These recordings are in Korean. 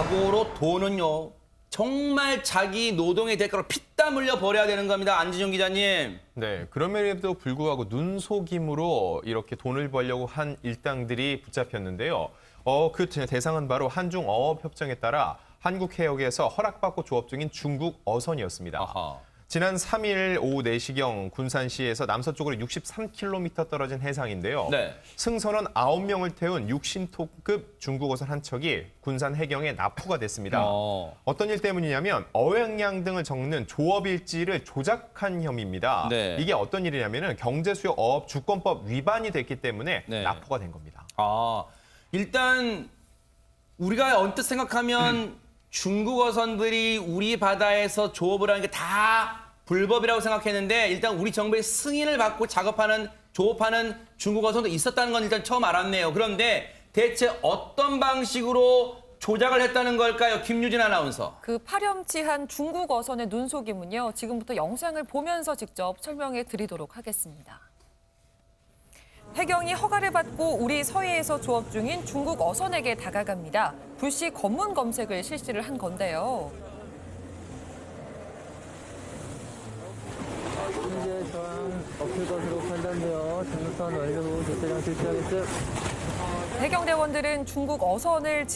자고로 돈은요 정말 자기 노동의 대가로 피땀 흘려 버려야 되는 겁니다. 안지종 기자님. 네, 그럼에도 불구하고 눈속임으로 이렇게 돈을 벌려고 한 일당들이 붙잡혔는데요. 그 대상은 바로 한중 어업협정에 따라 한국 해역에서 허락받고 조업 중인 중국 어선이었습니다. 아하. 지난 3일 오후 4시경 군산시에서 남서쪽으로 63km 떨어진 해상인데요. 네. 승선원 9명을 태운 6신토급 중국 어선 한 척이 군산 해경에 납포가 됐습니다. 어떤 일 때문이냐면 어획량 등을 적는 조업일지를 조작한 혐의입니다. 네. 이게 어떤 일이냐면 경제수요 어업 주권법 위반이 됐기 때문에 네. 납포가 된 겁니다. 일단 우리가 언뜻 생각하면 중국 어선들이 우리 바다에서 조업을 하는 게 다 불법이라고 생각했는데 일단 우리 정부의 승인을 받고 조업하는 중국 어선도 있었다는 건 일단 처음 알았네요. 그런데 대체 어떤 방식으로 조작을 했다는 걸까요? 김유진 아나운서. 그 파렴치한 중국 어선의 눈속임은요. 지금부터 영상을 보면서 직접 설명해 드리도록 하겠습니다. 해경이 허가를 받고 우리 서해에서 조업 중인 중국 어선에게 다가갑니다. 불시 검문 검색을 실시를 한 건데요. 현재 저항 없을 것으로 판단되어 장선 완료 후 조사장 실시하겠습니다. 해경대원들은 중국 어선을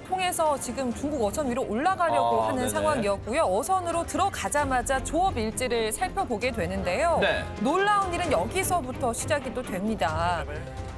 통해서 지금 중국 어선 위로 올라가려고 하는 네네. 상황이었고요. 어선으로 들어가자마자 조업 일지를 살펴보게 되는데요. 네. 놀라운 일은 여기서부터 시작이 또 됩니다.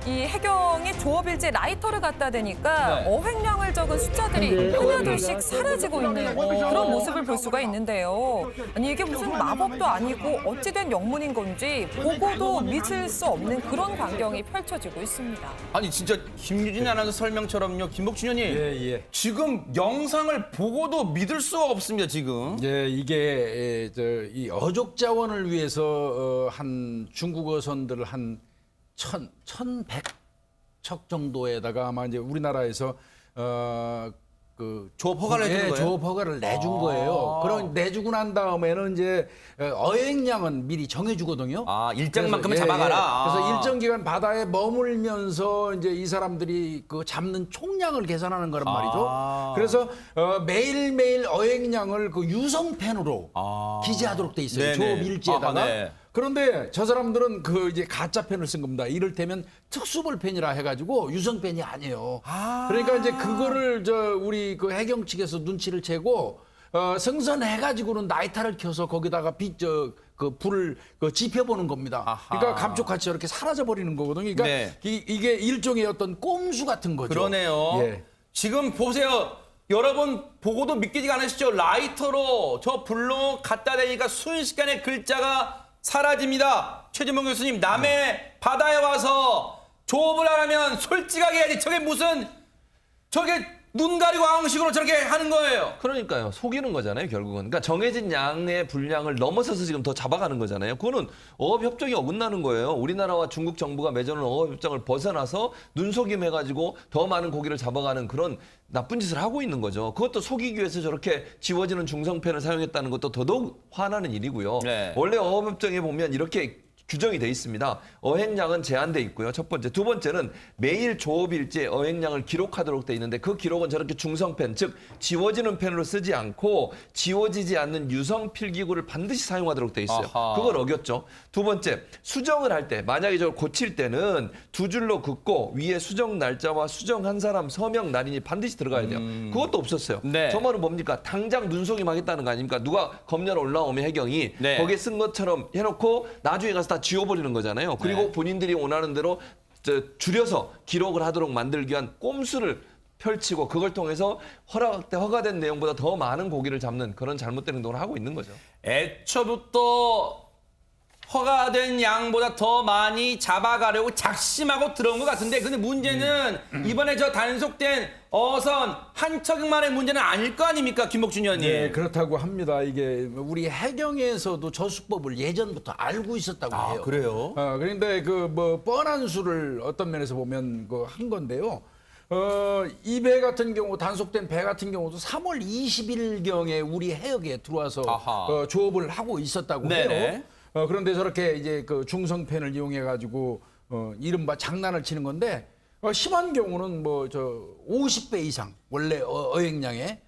이 해경이 조업 일지에 라이터를 갖다 대니까 네. 어획량을 적은 숫자들이 하나둘씩 사라지고 있는 그런 모습을 볼 수가 있는데요. 아니 이게 무슨 마법도 아니고 어찌된 영문인 건지 보고도 믿을 수 없는 그런 광경이 펼쳐지고 있습니다. 아니 진짜 김유진 아나운서 설명처럼요. 김복준 의원님. 예. 지금 영상을 보고도 믿을 수가 없습니다. 지금. 예, 이게 이 어족 자원을 위해서 한 중국 어선들 한 1,100척 정도에다가 아마 이제 우리나라에서 조업 허가를 해준 거예요? 조업 허가를 내준 거예요. 그럼 내주고 난 다음에는 이제 어획량은 미리 정해주거든요. 일정만큼은 그래서, 잡아가라. 그래서 일정 기간 바다에 머물면서 이제 이 사람들이 그 잡는 총량을 계산하는 거란 말이죠. 그래서 매일매일 어획량을 그 유성펜으로 기재하도록 돼 있어요. 네네. 조업 일지에다가. 네. 그런데 저 사람들은 그 이제 가짜 펜을 쓴 겁니다. 이를테면 특수볼 펜이라 해가지고 유성 펜이 아니에요. 그러니까 이제 그거를 우리 그 해경 측에서 눈치를 채고 승선해가지고는 나이타를 켜서 거기다가 그 불을 지펴보는 겁니다. 그러니까 감쪽같이 이렇게 사라져 버리는 거거든요. 그러니까 네. 이게 일종의 어떤 꼼수 같은 거죠. 그러네요. 예. 지금 보세요. 여러분 보고도 믿기지가 않으시죠? 라이터로 저 불로 갖다 대니까 순식간에 글자가 사라집니다. 최진봉 교수님, 남의 바다에 와서 조업을 하려면 솔직하게 해야지. 저게 눈 가리고 앙식으로 저렇게 하는 거예요. 그러니까요. 속이는 거잖아요, 결국은. 그러니까 정해진 양의 분량을 넘어서서 지금 더 잡아가는 거잖아요. 그거는 어업협정이 어긋나는 거예요. 우리나라와 중국 정부가 맺어놓은 어업협정을 벗어나서 눈속임해가지고 더 많은 고기를 잡아가는 그런 나쁜 짓을 하고 있는 거죠. 그것도 속이기 위해서 저렇게 지워지는 중성펜을 사용했다는 것도 더더욱 화나는 일이고요. 네. 원래 어업협정에 보면 이렇게 규정이 돼 있습니다. 어획량은 제한돼 있고요. 첫 번째. 두 번째는 매일 조업 일지에 어획량을 기록하도록 돼 있는데 그 기록은 저렇게 중성펜, 즉 지워지는 펜으로 쓰지 않고 지워지지 않는 유성 필기구를 반드시 사용하도록 돼 있어요. 아하. 그걸 어겼죠. 두 번째, 수정을 할 때 만약에 저걸 고칠 때는 두 줄로 긋고 위에 수정 날짜와 수정한 사람 서명 날인이 반드시 들어가야 돼요. 그것도 없었어요. 네. 저 말은 뭡니까? 당장 눈속임 하겠다는 거 아닙니까? 누가 검열 올라오면 해경이 네. 거기에 쓴 것처럼 해놓고 나중에 가서 다 지워버리는 거잖아요. 그리고 네. 본인들이 원하는 대로 줄여서 기록을 하도록 만들기 위한 꼼수를 펼치고 그걸 통해서 허가된 내용보다 더 많은 고기를 잡는 그런 잘못된 행동을 하고 있는 거죠. 애초부터 허가된 양보다 더 많이 잡아가려고 작심하고 들어온 것 같은데 근데 문제는 이번에 저 단속된 어선 한 척만의 문제는 아닐 거 아닙니까, 김복준 의원님? 네, 그렇다고 합니다. 이게 우리 해경에서도 저 수법을 예전부터 알고 있었다고 해요. 그래요? 그런데 뻔한 수를 어떤 면에서 보면 한 건데요. 이 배 같은 경우 단속된 배 같은 경우도 3월 20일경에 우리 해역에 들어와서 조업을 하고 있었다고 네네. 해요. 그런데 저렇게 이제 그 중성펜을 이용해 가지고 이른바 장난을 치는 건데 심한 경우는 뭐 저 50배 이상 원래 어획량의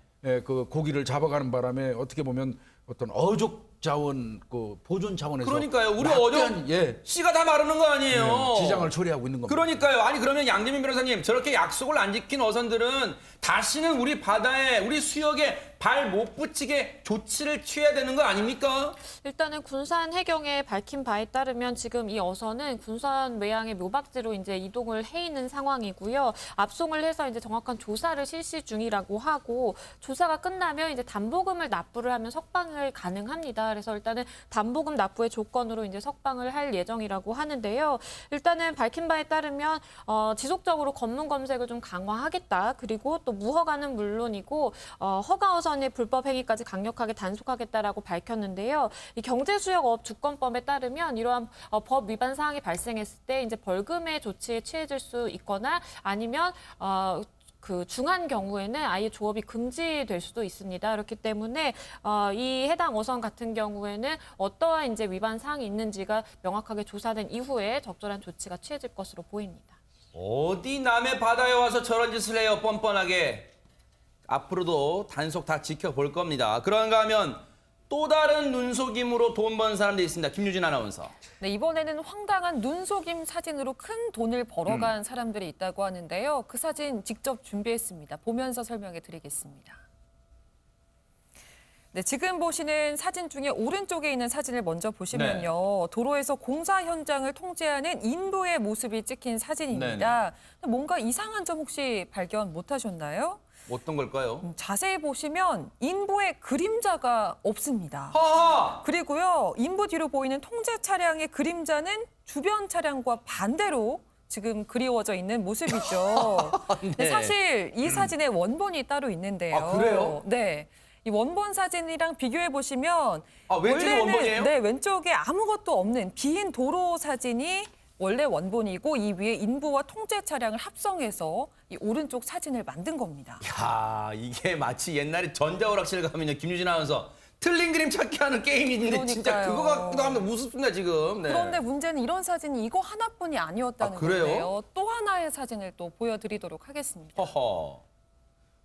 그 고기를 잡아가는 바람에 어떻게 보면 어떤 어족 자원 그 보존 차원에서 그러니까요. 우리 막대한, 어종 예, 씨가 다 마르는 거 아니에요. 지장을 초래하고 있는 겁니다. 그러니까요. 아니 그러면 양재민 변호사님 저렇게 약속을 안 지킨 어선들은 다시는 우리 바다에 우리 수역에 발 못 붙이게 조치를 취해야 되는 거 아닙니까? 일단은 군산 해경에 밝힌 바에 따르면 지금 이 어선은 군산 외항의 묘박지로 이제 이동을 해 있는 상황이고요. 압송을 해서 이제 정확한 조사를 실시 중이라고 하고 조사가 끝나면 이제 담보금을 납부를 하면 석방을 가능합니다. 그래서 일단은 담보금 납부의 조건으로 이제 석방을 할 예정이라고 하는데요. 일단은 밝힌 바에 따르면 지속적으로 검문 검색을 좀 강화하겠다. 그리고 또 무허가는 물론이고 허가 어선의 불법 행위까지 강력하게 단속하겠다라고 밝혔는데요. 이 경제수역업 주권법에 따르면 이러한 법 위반 사항이 발생했을 때 이제 벌금의 조치에 취해질 수 있거나 아니면 그 중한 경우에는 아예 조업이 금지될 수도 있습니다. 그렇기 때문에 이 해당 어선 같은 경우에는 어떠한 이제 위반 사항이 있는지가 명확하게 조사된 이후에 적절한 조치가 취해질 것으로 보입니다. 어디 남의 바다에 와서 저런 짓을 해요, 뻔뻔하게. 앞으로도 단속 다 지켜볼 겁니다. 그런가 하면 또 다른 눈속임으로 돈 번 사람들이 있습니다. 김유진 아나운서. 네, 이번에는 황당한 눈속임 사진으로 큰 돈을 벌어간 사람들이 있다고 하는데요. 그 사진 직접 준비했습니다. 보면서 설명해 드리겠습니다. 네, 지금 보시는 사진 중에 오른쪽에 있는 사진을 먼저 보시면요. 도로에서 공사 현장을 통제하는 인부의 모습이 찍힌 사진입니다. 뭔가 이상한 점 혹시 발견 못하셨나요? 어떤 걸까요? 자세히 보시면 인부의 그림자가 없습니다. 하하! 그리고요, 인부 뒤로 보이는 통제 차량의 그림자는 주변 차량과 반대로 지금 그리워져 있는 모습이죠. 네. 사실 이 사진의 원본이 따로 있는데요. 아, 그래요? 네. 이 원본 사진이랑 비교해 보시면 왼쪽이 원본이에요? 네, 왼쪽에 아무것도 없는 빈 도로 사진이 원래 원본이고 이 위에 인부와 통제 차량을 합성해서 이 오른쪽 사진을 만든 겁니다. 야, 이게 마치 옛날에 전자오락실 가면요, 김유진 아나운서 틀린 그림 찾기 하는 게임이 있는데 진짜 그러니까요. 그거 같기도 하면 우습습니다, 지금. 네. 그런데 문제는 이런 사진이 이거 하나뿐이 아니었다는 아, 그래요? 건데요. 또 하나의 사진을 또 보여드리도록 하겠습니다. 허허.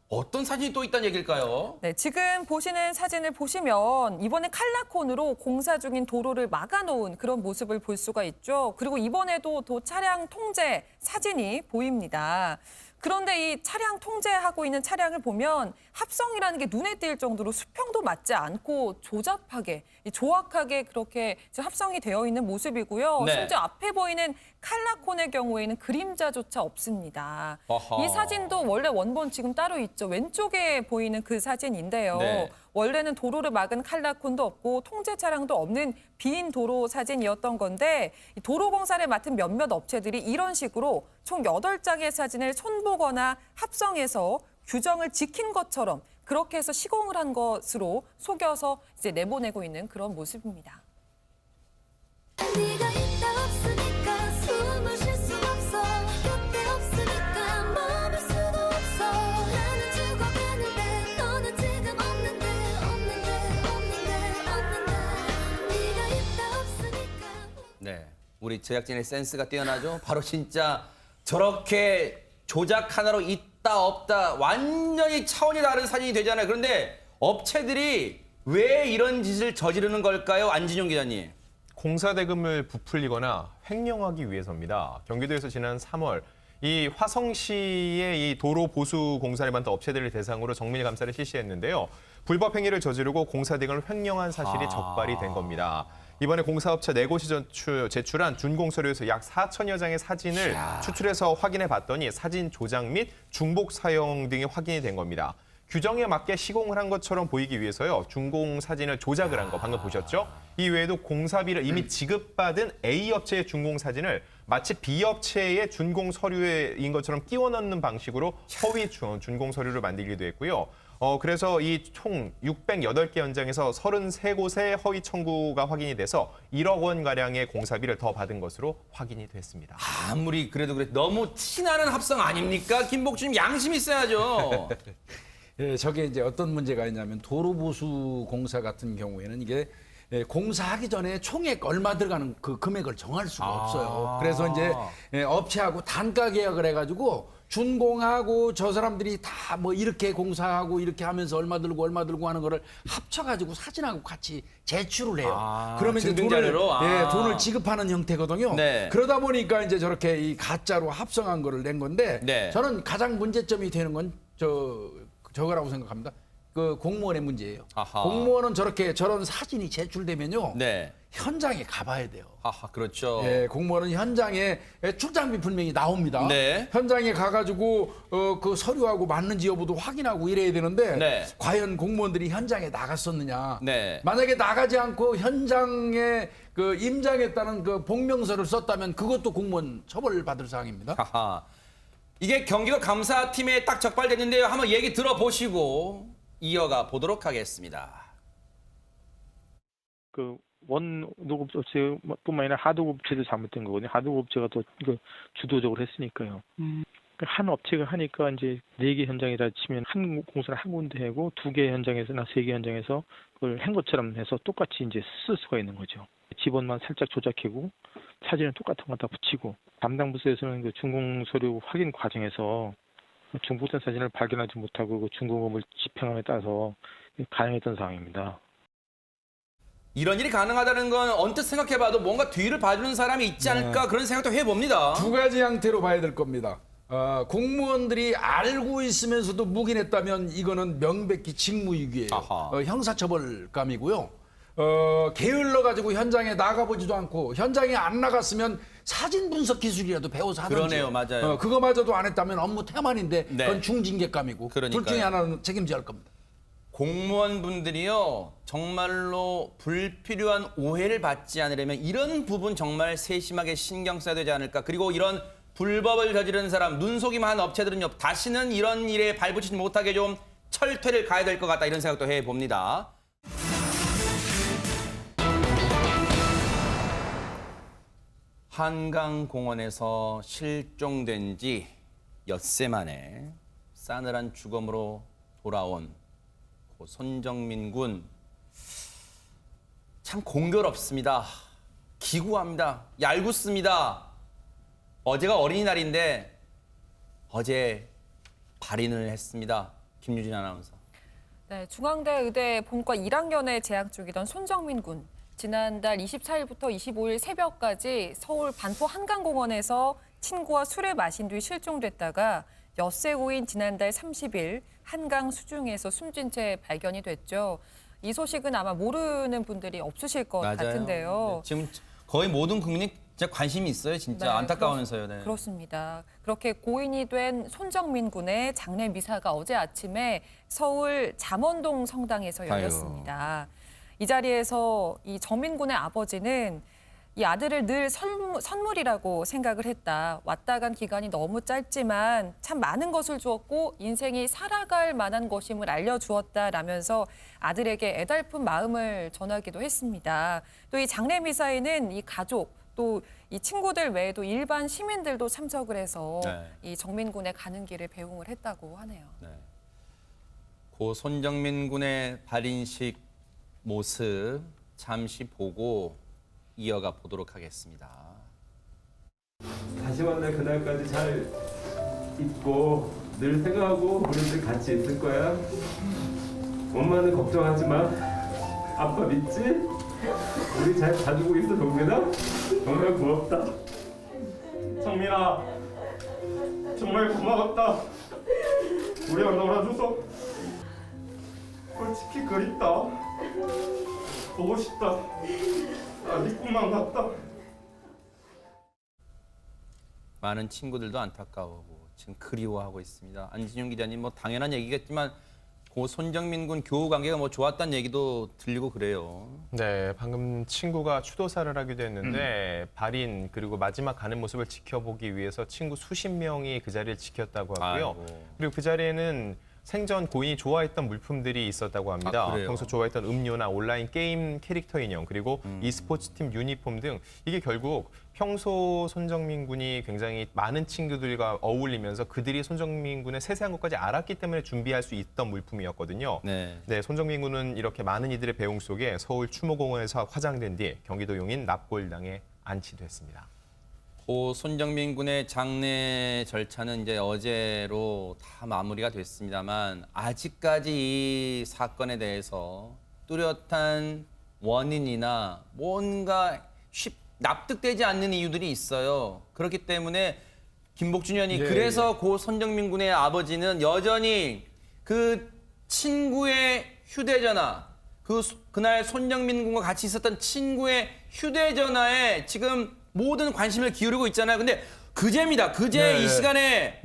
어떤 사진이 또 있다는 얘기일까요? 네, 지금 보시는 사진을 보시면 이번에 칼라콘으로 공사 중인 도로를 막아놓은 그런 모습을 볼 수가 있죠. 그리고 이번에도 도 차량 통제 사진이 보입니다. 그런데 이 차량 통제하고 있는 차량을 보면 합성이라는 게 눈에 띌 정도로 수평도 맞지 않고 조잡하게, 조악하게 그렇게 합성이 되어 있는 모습이고요. 네. 심지어 앞에 보이는 칼라콘의 경우에는 그림자조차 없습니다. 어허. 이 사진도 원래 원본 지금 따로 있죠. 왼쪽에 보이는 그 사진인데요. 네. 원래는 도로를 막은 칼라콘도 없고 통제 차량도 없는 빈 도로 사진이었던 건데 이 도로공사를 맡은 몇몇 업체들이 이런 식으로 총 8장의 사진을 손보거나 합성해서 규정을 지킨 것처럼 그렇게 해서 시공을 한 것으로 속여서 이제 내보내고 있는 그런 모습입니다. 네가 있다 없으니까 숨을 쉴 수 없어 곁에 없으니까 머물 수도 없어 나는 죽어가는데 너는 지금 없는데 네가 있다 없으니까 네. 우리 제작진의 센스가 뛰어나죠? 바로 진짜 저렇게 조작 하나로 있다 없다 완전히 차원이 다른 사진이 되잖아요. 그런데 업체들이 왜 이런 짓을 저지르는 걸까요? 안진용 기자님. 공사 대금을 부풀리거나 횡령하기 위해서입니다. 경기도에서 지난 3월 이 화성시의 이 도로 보수 공사를 맡은 업체들을 대상으로 정밀 감사를 실시했는데요. 불법 행위를 저지르고 공사 대금을 횡령한 사실이 적발이 된 겁니다. 이번에 공사업체 4곳이 제출한 준공서류에서 약 4천여 장의 사진을 추출해서 확인해 봤더니 사진 조작 및 중복 사용 등이 확인이 된 겁니다. 규정에 맞게 시공을 한 것처럼 보이기 위해서요. 준공 사진을 조작을 한 거 방금 보셨죠? 이 외에도 공사비를 이미 지급받은 A 업체의 준공 사진을 마치 B 업체의 준공 서류인 것처럼 끼워 넣는 방식으로 허위 준공 서류를 만들기도 했고요. 그래서 이 총 608개 현장에서 33곳의 허위 청구가 확인이 돼서 1억 원가량의 공사비를 더 받은 것으로 확인이 됐습니다. 아무리 그래도 그래 너무 티나는 합성 아닙니까? 김복주님 양심 있어야죠. 예, 저게 이제 어떤 문제가 있냐면 도로보수 공사 같은 경우에는 이게 공사하기 전에 총액 얼마 들어가는 그 금액을 정할 수가 없어요. 그래서 이제 업체하고 단가 계약을 해가지고 준공하고 저 사람들이 다 뭐 이렇게 공사하고 이렇게 하면서 얼마 들고 하는 거를 합쳐가지고 사진하고 같이 제출을 해요. 그러면 이제 증빙자료로? 돈을 지급하는 형태거든요. 네. 그러다 보니까 이제 저렇게 이 가짜로 합성한 거를 낸 건데 네. 저는 가장 문제점이 되는 건 저거라고 생각합니다. 그 공무원의 문제예요. 아하. 공무원은 저런 사진이 제출되면요. 네. 현장에 가봐야 돼요. 하하, 그렇죠. 예, 공무원은 현장에 출장비 분명히 나옵니다. 네. 현장에 가가지고 그 서류하고 맞는지 여부도 확인하고 이래야 되는데 네. 과연 공무원들이 현장에 나갔었느냐? 네. 만약에 나가지 않고 현장에 그 임장했다는 그 복명서를 썼다면 그것도 공무원 처벌받을 사항입니다. 하하. 이게 경기도 감사팀에 딱 적발됐는데요. 한번 얘기 들어보시고 이어가 보도록 하겠습니다. 그 원 노급업체뿐만 아니라 하도급체도 잘못된 거거든요. 하도급체가 또 그 주도적으로 했으니까요. 한 업체가 하니까 이제 4개 현장이라 치면 한 공사를 한 군데 하고 2개 현장에서나 3개 현장에서 그걸 한 것처럼 해서 똑같이 이제 쓸 수가 있는 거죠. 지번만 살짝 조작하고 사진은 똑같은 거 다 붙이고 담당 부서에서는 그 준공 서류 확인 과정에서 중복된 사진을 발견하지 못하고 그 준공업을 집행함에 따라서 가능했던 상황입니다. 이런 일이 가능하다는 건 언뜻 생각해봐도 뭔가 뒤를 봐주는 사람이 있지 않을까 그런 생각도 해봅니다. 두 가지 형태로 봐야 될 겁니다. 공무원들이 알고 있으면서도 묵인했다면 이거는 명백히 직무유기예요. 아하. 형사처벌감이고요. 게을러 가지고 현장에 나가보지도 않고 현장에 안 나갔으면 사진 분석 기술이라도 배워서 하든지. 그러네요, 맞아요. 그거마저도 안 했다면 업무 태만인데 네. 그건 중징계감이고 그러니까요. 둘 중에 하나는 책임져야 할 겁니다. 공무원분들이요 정말로 불필요한 오해를 받지 않으려면 이런 부분 정말 세심하게 신경 써야 되지 않을까. 그리고 이런 불법을 저지르는 사람, 눈속임한 업체들은요 다시는 이런 일에 발붙이지 못하게 좀 철퇴를 가야 될 것 같다 이런 생각도 해봅니다. 한강공원에서 실종된 지 엿새 만에 싸늘한 주검으로 돌아온 손정민 군. 참 공교롭습니다. 기구합니다. 얄궂습니다. 어제가 어린이날인데 어제 발인을 했습니다. 김유진 아나운서. 네, 중앙대 의대 본과 1학년에 재학 중이던 손정민 군. 지난달 24일부터 25일 새벽까지 서울 반포 한강공원에서 친구와 술을 마신 뒤 실종됐다가 엿새 후인 지난달 30일 한강 수중에서 숨진 채 발견이 됐죠. 이 소식은 아마 모르는 분들이 없으실 것 같은데요. 네, 지금 거의 모든 국민이 진짜 관심이 있어요. 진짜 네, 안타까우면서요. 네. 그렇습니다. 그렇게 고인이 된 손정민 군의 장례 미사가 어제 아침에 서울 잠원동 성당에서 열렸습니다. 이 자리에서 이 정민 군의 아버지는 이 아들을 늘 선물이라고 생각을 했다. 왔다 간 기간이 너무 짧지만 참 많은 것을 주었고 인생이 살아갈 만한 것임을 알려주었다라면서 아들에게 애달픈 마음을 전하기도 했습니다. 또 이 장례 미사에는 이 가족 또 이 친구들 외에도 일반 시민들도 참석을 해서 네. 이 정민 군의 가는 길을 배웅을 했다고 하네요. 네. 고 손정민 군의 발인식 모습 잠시 보고 이어가 보도록 하겠습니다. 다시 만날 그날까지 잘 있고 늘 생각하고 우리들 같이 있을 거야. 엄마는 걱정하지 마. 아빠 믿지? 우리 잘 봐주고 있어, 정민아? 정말 고맙다. 정민아, 정말 고마웠다. 우리가 놀아줘서 솔직히 그립다. 보고 싶다. 아, 네 꿈만 같다. 많은 친구들도 안타까워하고 지금 그리워하고 있습니다. 안진용 기자님 뭐 당연한 얘기겠지만 고 손정민 군 교우 관계가 뭐 좋았다는 얘기도 들리고 그래요. 네, 방금 친구가 추도사를 하기도 했는데 발인 그리고 마지막 가는 모습을 지켜보기 위해서 친구 수십 명이 그 자리를 지켰다고 하고요. 아이고. 그리고 그 자리에는 생전 고인이 좋아했던 물품들이 있었다고 합니다. 아, 그래요? 평소 좋아했던 음료나 온라인 게임 캐릭터 인형 그리고 e스포츠팀 유니폼 등 이게 결국 평소 손정민 군이 굉장히 많은 친구들과 어울리면서 그들이 손정민 군의 세세한 것까지 알았기 때문에 준비할 수 있던 물품이었거든요. 네. 네, 손정민 군은 이렇게 많은 이들의 배웅 속에 서울 추모공원에서 화장된 뒤 경기도 용인 납골당에 안치됐습니다. 고 손정민 군의 장례 절차는 이제 어제로 다 마무리가 됐습니다만 아직까지 이 사건에 대해서 뚜렷한 원인이나 뭔가 납득되지 않는 이유들이 있어요. 그렇기 때문에 김복준 의원이 그래서 고 손정민 군의 아버지는 여전히 그 친구의 휴대전화, 그날 손정민 군과 같이 있었던 친구의 휴대전화에 지금 모든 관심을 기울이고 있잖아요. 근데 그제입니다. 그제 이 시간에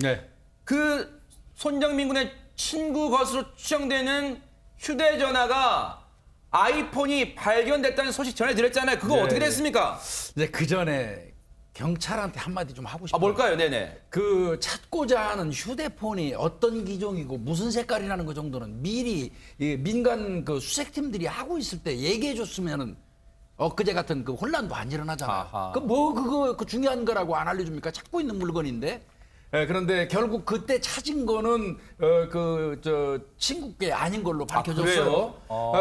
그 손정민 군의 친구 것으로 추정되는 휴대전화가 아이폰이 발견됐다는 소식 전해드렸잖아요. 그거 어떻게 됐습니까? 이제 그 전에 경찰한테 한마디 좀 하고 싶어요. 뭘까요? 네네. 그 찾고자 하는 휴대폰이 어떤 기종이고 무슨 색깔이라는 거 정도는 미리 이 민간 그 수색팀들이 하고 있을 때 얘기해 줬으면은 엊그제 같은 그 혼란도 안 일어나잖아요. 그거 중요한 거라고 안 알려줍니까? 찾고 있는 물건인데. 그런데 결국 그때 찾은 거는 저 친구께 아닌 걸로 밝혀졌어요.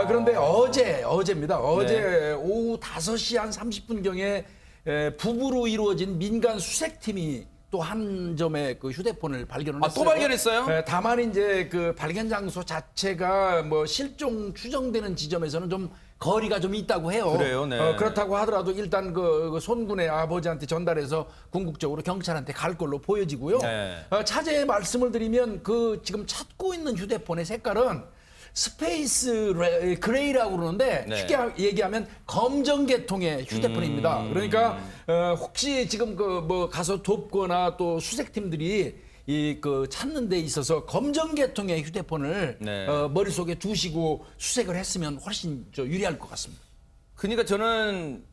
그런데 어제입니다. 어제 오후 5시 한 30분경에 부부로 이루어진 민간 수색팀이 또 한 점의 그 휴대폰을 발견을 했어요. 또 발견했어요? 다만 이제 그 발견 장소 자체가 뭐 실종 추정되는 지점에서는 좀 거리가 좀 있다고 해요. 그래요, 네. 그렇다고 하더라도 일단 그 손군의 아버지한테 전달해서 궁극적으로 경찰한테 갈 걸로 보여지고요. 네. 차제에 말씀을 드리면 그 지금 찾고 있는 휴대폰의 색깔은 스페이스 그레이라고 그러는데 쉽게 얘기하면 검정 계통의 휴대폰입니다. 그러니까 혹시 지금 그 뭐 가서 돕거나 또 수색팀들이 이 그 찾는 데 있어서 검정 계통의 휴대폰을 머릿속에 두시고 수색을 했으면 훨씬 유리할 것 같습니다. 그러니까 저는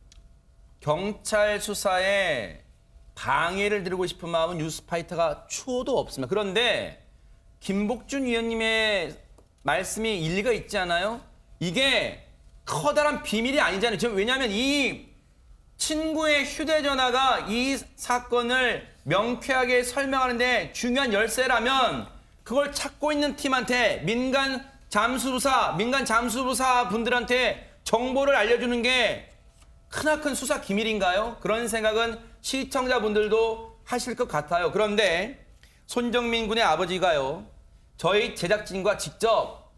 경찰 수사에 방해를 드리고 싶은 마음은 뉴스파이터가 추호도 없습니다. 그런데 김복준 위원님의 말씀이 일리가 있지 않아요? 이게 커다란 비밀이 아니잖아요. 왜냐하면 이 친구의 휴대전화가 이 사건을 명쾌하게 설명하는데 중요한 열쇠라면 그걸 찾고 있는 팀한테 민간 잠수부사 분들한테 정보를 알려주는 게 크나큰 수사 기밀인가요? 그런 생각은 시청자분들도 하실 것 같아요. 그런데 손정민 군의 아버지가요. 저희 제작진과 직접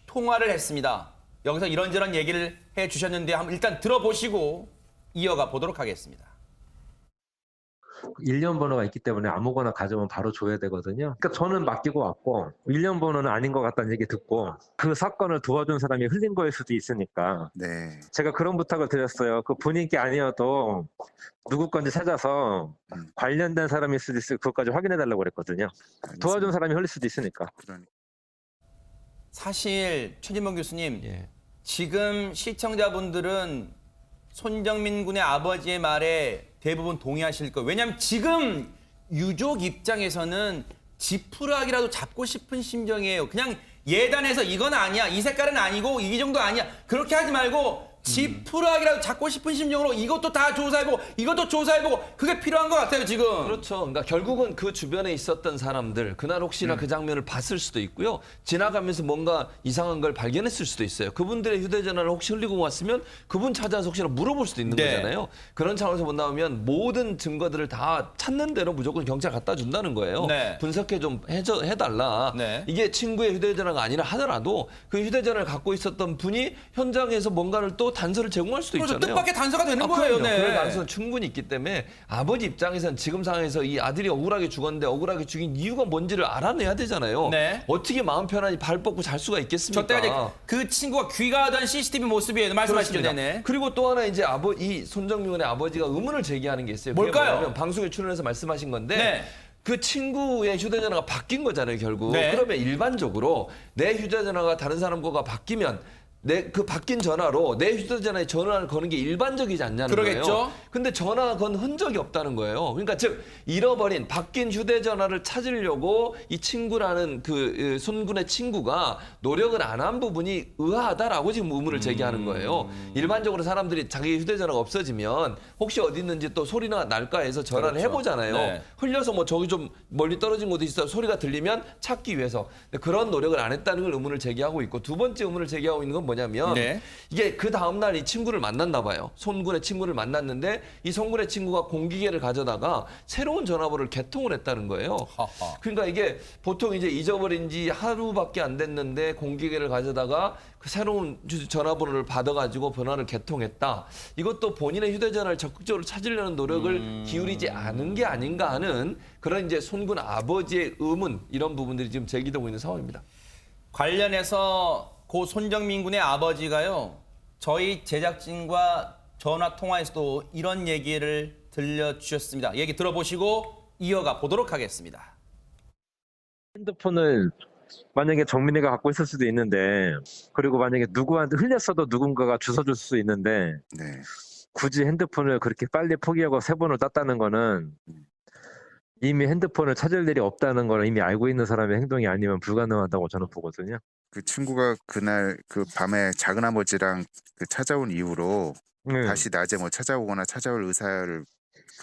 통화를 했습니다. 여기서 이런저런 얘기를 해주셨는데 한번 일단 들어보시고 이어가 보도록 하겠습니다. 1년 번호가 있기 때문에 아무거나 가져오면 바로 줘야 되거든요. 그러니까 저는 맡기고 왔고 1년 번호는 아닌 것 같다는 얘기 듣고 그 사건을 도와준 사람이 흘린 거일 수도 있으니까 제가 그런 부탁을 드렸어요. 그 본인 게 아니어도 누구 건지 찾아서 관련된 사람일 수도 있을 그것까지 확인해달라고 그랬거든요. 도와준 사람이 흘릴 수도 있으니까. 사실 최진범 교수님 지금 시청자분들은 손정민 군의 아버지의 말에 대부분 동의하실 거예요. 왜냐하면 지금 유족 입장에서는 지푸라기라도 잡고 싶은 심정이에요. 그냥 예단해서 이건 아니야, 이 색깔은 아니고 이 정도 아니야. 그렇게 하지 말고 지푸라기라도 잡고 싶은 심정으로 이것도 다 조사해보고 이것도 조사해보고 그게 필요한 것 같아요, 지금. 그렇죠. 그러니까 결국은 그 주변에 있었던 사람들, 그날 혹시나 그 장면을 봤을 수도 있고요. 지나가면서 뭔가 이상한 걸 발견했을 수도 있어요. 그분들의 휴대전화를 혹시 흘리고 왔으면 그분 찾아서 혹시나 물어볼 수도 있는 거잖아요. 그런 차원에서 본다면 모든 증거들을 다 찾는 대로 무조건 경찰 갖다 준다는 거예요. 분석해 좀 해달라. 이게 친구의 휴대전화가 아니라 하더라도 그 휴대전화를 갖고 있었던 분이 현장에서 뭔가를 또 단서를 제공할 수도 있잖아요. 뜻밖의 단서가 되는 거예요. 그럴 가능성은 충분히 있기 때문에 아버지 입장에서는 지금 상황에서 이 아들이 억울하게 죽었는데 억울하게 죽인 이유가 뭔지를 알아내야 되잖아요. 어떻게 마음 편안히 발 뻗고 잘 수가 있겠습니까? 저 때가 그 친구가 귀가하던 CCTV 모습이에요. 말씀하시죠. 네네. 그리고 또 하나 이제 이 손정민 군의 아버지가 의문을 제기하는 게 있어요. 뭘까요? 방송에 출연해서 말씀하신 건데 그 친구의 휴대전화가 바뀐 거잖아요, 결국. 그러면 일반적으로 내 휴대전화가 다른 사람 거가 바뀌면 그 바뀐 전화로 내 휴대전화에 전화를 거는 게 일반적이지 않냐는 그러겠죠. 거예요. 근데 전화 건 흔적이 없다는 거예요. 그러니까 즉 잃어버린 바뀐 휴대전화를 찾으려고 이 친구라는 그 손군의 친구가 노력을 안 한 부분이 의아하다라고 지금 의문을 제기하는 거예요. 일반적으로 사람들이 자기 휴대전화가 없어지면 혹시 어디 있는지 또 소리나 날까 해서 전화를 그렇죠. 해보잖아요. 네. 흘려서 뭐 저기 좀 멀리 떨어진 곳에 있어 소리가 들리면 찾기 위해서. 근데 그런 노력을 안 했다는 걸 의문을 제기하고 있고, 두 번째 의문을 제기하고 있는 건 뭐냐면 네. 이게 그 다음날 이 친구를 만났나 봐요. 손군의 친구를 만났는데 이 손군의 친구가 공기계를 가져다가 새로운 전화번호를 개통을 했다는 거예요. 그러니까 이게 보통 이제 잊어버린 지 하루밖에 안 됐는데 공기계를 가져다가 그 새로운 전화번호를 받아가지고 번호를 개통했다. 이것도 본인의 휴대전화를 적극적으로 찾으려는 노력을 기울이지 않은 게 아닌가 하는 그런 이제 손군 아버지의 의문, 이런 부분들이 지금 제기되고 있는 상황입니다. 관련해서 고 손정민 군의 아버지가요, 저희 제작진과 전화 통화에서도 이런 얘기를 들려주셨습니다. 얘기 들어보시고 이어가 보도록 하겠습니다. 핸드폰을 만약에 정민이가 갖고 있을 수도 있는데, 그리고 만약에 누구한테 흘렸어도 누군가가 주워줄 수 있는데, 굳이 핸드폰을 그렇게 빨리 포기하고 3번을 땄다는 거는 이미 핸드폰을 찾을 일이 없다는 걸 이미 알고 있는 사람의 행동이 아니면 불가능하다고 저는 보거든요. 그 친구가 그날 그 밤에 작은아버지랑 그 찾아온 이후로 다시 낮에 뭐 찾아오거나 찾아올 의사를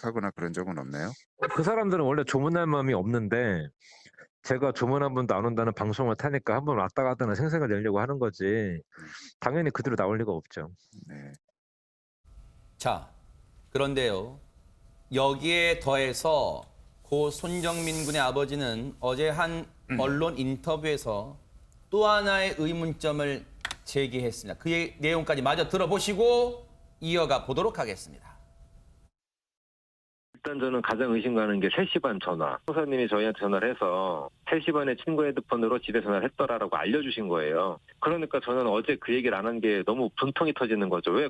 하거나 그런 적은 없나요? 그 사람들은 원래 조문할 마음이 없는데, 제가 조문 한 번도 안 온다는 방송을 타니까 한 번 왔다 갔다는 생색을 내려고 하는 거지, 당연히 그대로 나올 리가 없죠. 네. 자, 그런데요, 여기에 더해서 고 손정민 군의 아버지는 어제 한 언론 인터뷰에서 또 하나의 의문점을 제기했습니다. 그 내용까지 마저 들어보시고 이어가 보도록 하겠습니다. 일단 저는 가장 의심 가는 게 3시 반 전화. 형사님이 저희한테 전화를 해서 3시 반에 친구 핸드폰으로 집에 전화를 했더라라고 알려주신 거예요. 그러니까 저는 어제 그 얘기를 안 한 게 너무 분통이 터지는 거죠. 왜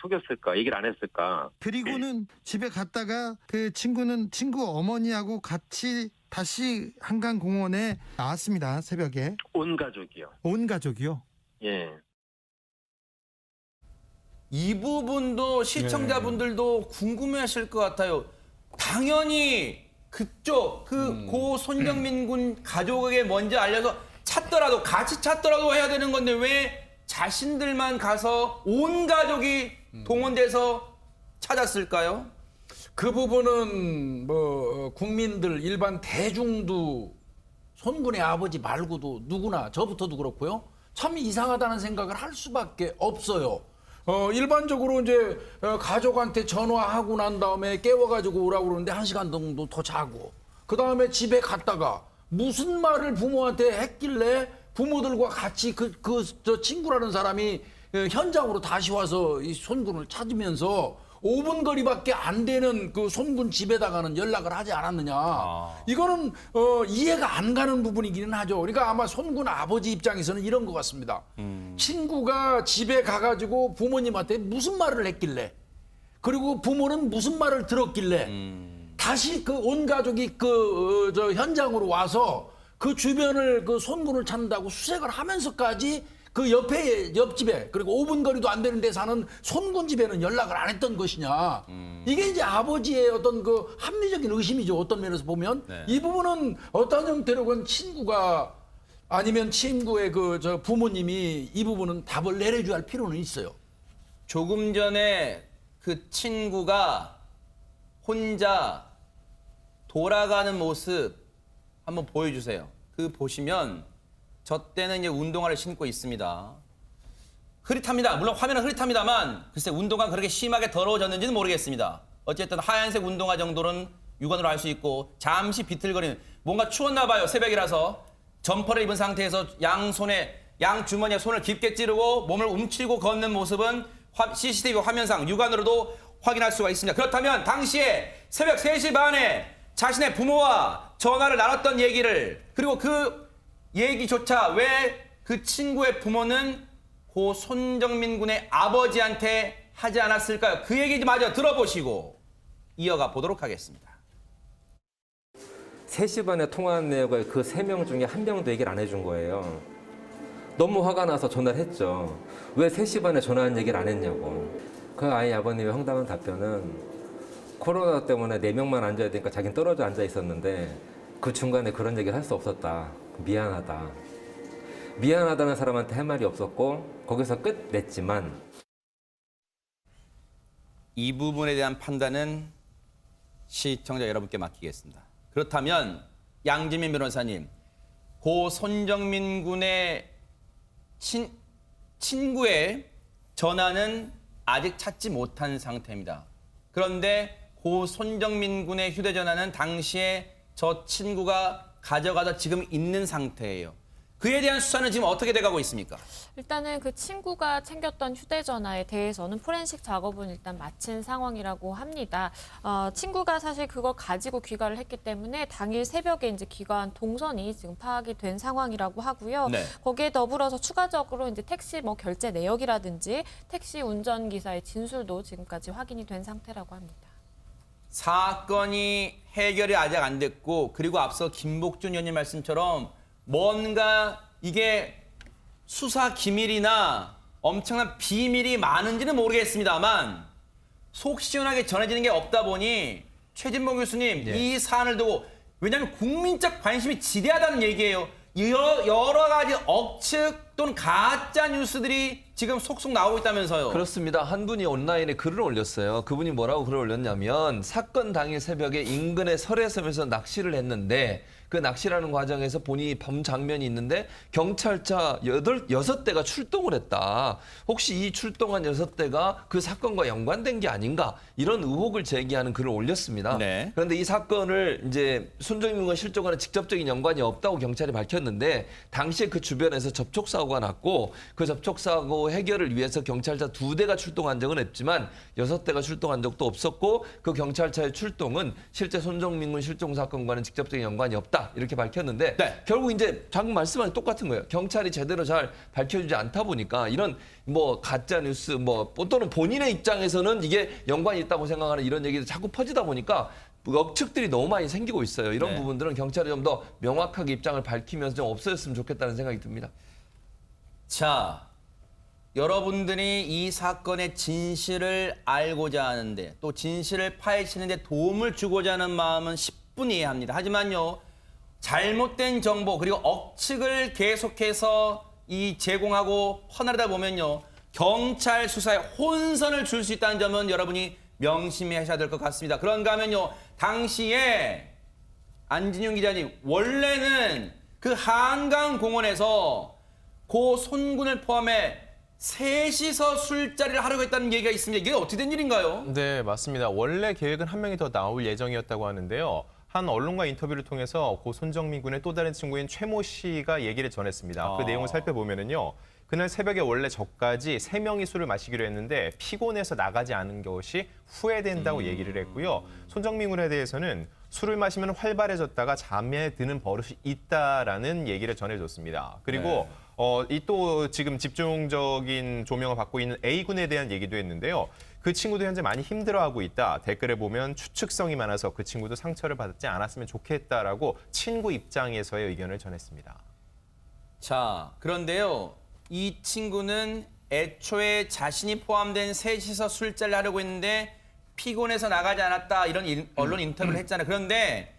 속였을까? 얘기를 안 했을까? 그리고는 집에 갔다가 그 친구는 친구 어머니하고 같이 다시 한강공원에 나왔습니다. 새벽에. 온 가족이요. 온 가족이요? 예. 이 부분도 시청자분들도 궁금해하실 것 같아요. 당연히 그쪽 고 손정민 군 가족에게 먼저 알려서 찾더라도 같이 찾더라도 해야 되는 건데 왜 자신들만 가서 온 가족이 동원돼서 찾았을까요? 그 부분은 뭐 국민들 일반 대중도 손군의 아버지 말고도 누구나 저부터도 그렇고요. 참 이상하다는 생각을 할 수밖에 없어요. 일반적으로 이제 가족한테 전화하고 난 다음에 깨워가지고 오라고 그러는데 1시간 정도 더 자고, 그 다음에 집에 갔다가 무슨 말을 부모한테 했길래 부모들과 같이 저 친구라는 사람이 현장으로 다시 와서 이 손군을 찾으면서 5분 거리밖에 안 되는 그 손군 집에다가는 연락을 하지 않았느냐. 이거는 이해가 안 가는 부분이기는 하죠. 그러니까 아마 손군 아버지 입장에서는 이런 것 같습니다. 친구가 집에 가가지고 부모님한테 무슨 말을 했길래, 그리고 부모는 무슨 말을 들었길래 다시 그 온 가족이 저 현장으로 와서 그 주변을 그 손군을 찾는다고 수색을 하면서까지 그 옆집에, 그리고 5분 거리도 안 되는 데 사는 손군 집에는 연락을 안 했던 것이냐. 이게 이제 아버지의 어떤 그 합리적인 의심이죠. 어떤 면에서 보면. 이 부분은 어떤 형태로건 친구가 아니면 친구의 저 부모님이 이 부분은 답을 내려줘야 할 필요는 있어요. 조금 전에 그 친구가 혼자 돌아가는 모습 한번 보여주세요. 그 보시면 저 때는 이제 운동화를 신고 있습니다. 흐릿합니다. 물론 화면은 흐릿합니다만 글쎄 운동화가 그렇게 심하게 더러워졌는지는 모르겠습니다. 어쨌든 하얀색 운동화 정도는 육안으로 알 수 있고 잠시 비틀거리는, 뭔가 추웠나 봐요. 새벽이라서 점퍼를 입은 상태에서 양 주머니에 손을 깊게 찌르고 몸을 움츠리고 걷는 모습은 CCTV 화면상 육안으로도 확인할 수가 있습니다. 그렇다면 당시에 새벽 3시 반에 자신의 부모와 전화를 나눴던 얘기를, 그리고 그 얘기조차 왜 그 친구의 부모는 고 손정민 군의 아버지한테 하지 않았을까요? 그 얘기 마저 들어보시고 이어가 보도록 하겠습니다. 3시 반에 통화한 내역을 그 3명 중에 1명도 얘기를 안 해준 거예요. 너무 화가 나서 전화를 했죠. 왜 3시 반에 전화한 얘기를 안 했냐고. 그 아이 아버님의 황당한 답변은 코로나 때문에 4명만 앉아야 되니까 자기는 떨어져 앉아 있었는데 그 중간에 그런 얘기를 할 수 없었다. 미안하다. 미안하다는 사람한테 할 말이 없었고 거기서 끝 냈지만 이 부분에 대한 판단은 시청자 여러분께 맡기겠습니다. 그렇다면 양지민 변호사님, 고 손정민 군의 친구의 전화는 아직 찾지 못한 상태입니다. 그런데 고 손정민 군의 휴대전화는 당시에 저 친구가 가져가서 지금 있는 상태예요. 그에 대한 수사는 지금 어떻게 돼가고 있습니까? 일단은 그 친구가 챙겼던 휴대전화에 대해서는 포렌식 작업은 일단 마친 상황이라고 합니다. 친구가 사실 그걸 가지고 귀가를 했기 때문에 당일 새벽에 이제 귀가한 동선이 지금 파악이 된 상황이라고 하고요. 네. 거기에 더불어서 추가적으로 이제 택시 결제 내역이라든지 택시 운전기사의 진술도 지금까지 확인이 된 상태라고 합니다. 사건이 해결이 아직 안 됐고 그리고 앞서 김복준 의원님 말씀처럼 뭔가 이게 수사 기밀이나 엄청난 비밀이 많은지는 모르겠습니다만 속 시원하게 전해지는 게 없다 보니 최진봉 교수님 이 사안을 두고 왜냐하면 국민적 관심이 지대하다는 얘기예요. 여러 가지 억측 또는 가짜 뉴스들이 지금 속속 나오고 있다면서요. 그렇습니다. 한 분이 온라인에 글을 올렸어요. 그분이 뭐라고 글을 올렸냐면 사건 당일 새벽에 인근의 설해섬에서 낚시를 했는데 그 낚시라는 과정에서 본인이 범 장면이 있는데 경찰차 6대가 출동을 했다. 혹시 이 출동한 6대가 그 사건과 연관된 게 아닌가 이런 의혹을 제기하는 글을 올렸습니다. 네. 그런데 이 사건을 이제 손정민과 실종과는 직접적인 연관이 없다고 경찰이 밝혔는데 당시에 그 주변에서 접촉사고가 났고 그 접촉사고 해결을 위해서 경찰차 2대가 출동한 적은 없지만 6대가 출동한 적도 없었고 그 경찰차의 출동은 실제 손정민 군 실종 사건과는 직접적인 연관이 없다. 이렇게 밝혔는데 네. 결국 이제 방금 말씀하신 똑같은 거예요. 경찰이 제대로 잘 밝혀주지 않다 보니까 이런 가짜 뉴스 또는 본인의 입장에서는 이게 연관이 있다고 생각하는 이런 얘기도 자꾸 퍼지다 보니까 억측들이 너무 많이 생기고 있어요. 이런 네. 부분들은 경찰이 좀 더 명확하게 입장을 밝히면서 좀 없어졌으면 좋겠다는 생각이 듭니다. 자, 여러분들이 이 사건의 진실을 알고자 하는데 또 진실을 파헤치는데 도움을 주고자 하는 마음은 10분 이해합니다. 하지만요. 잘못된 정보 그리고 억측을 계속해서 제공하고 퍼나르다 보면요. 경찰 수사에 혼선을 줄 수 있다는 점은 여러분이 명심하셔야 될 것 같습니다. 그런가 하면요. 당시에 안진용 기자님 원래는 그 한강공원에서 고 손군을 포함해 셋이서 술자리를 하려고 했다는 얘기가 있습니다. 이게 어떻게 된 일인가요? 네, 맞습니다. 원래 계획은 한 명이 더 나올 예정이었다고 하는데요. 한 언론과 인터뷰를 통해서 고 손정민 군의 또 다른 친구인 최모 씨가 얘기를 전했습니다. 그 내용을 살펴보면은요. 그날 새벽에 원래 저까지 3명이 술을 마시기로 했는데 피곤해서 나가지 않은 것이 후회된다고 얘기를 했고요. 손정민 군에 대해서는 술을 마시면 활발해졌다가 잠에 드는 버릇이 있다라는 얘기를 전해줬습니다. 그리고 이 또 지금 집중적인 조명을 받고 있는 A군에 대한 얘기도 했는데요. 그 친구도 현재 많이 힘들어하고 있다. 댓글에 보면 추측성이 많아서 그 친구도 상처를 받지 않았으면 좋겠다라고 친구 입장에서의 의견을 전했습니다. 자, 그런데요. 이 친구는 애초에 자신이 포함된 셋이서 술자리를 하려고 했는데 피곤해서 나가지 않았다. 이런 언론 인터뷰를 했잖아요. 그런데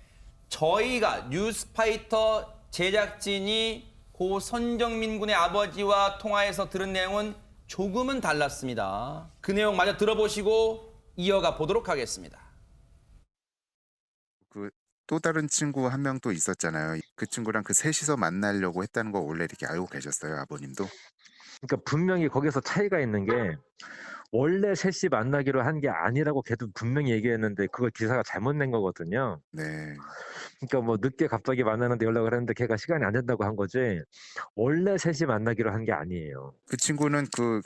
저희가 뉴스파이터 제작진이 고 손정민 군의 아버지와 통화해서 들은 내용은 조금은 달랐습니다. 그 내용 마저 들어보시고 이어가 보도록 하겠습니다. 또 다른 친구 한 명 또 있었잖아요. 그 친구랑 그 셋이서 만나려고 했다는 거 원래 이렇게 알고 계셨어요, 아버님도? 그러니까 분명히 거기서 차이가 있는 게 원래 셋이 만나기로 한 게 아니라고 걔도 분명히 얘기했는데 그걸 기사가 잘못 낸 거거든요. 네. 그러니까 늦게 갑자기 만나는데 연락을 했는데 걔가 시간이 안 된다고 한 거지 원래 셋이 만나기로 한 게 아니에요. 그 친구는 그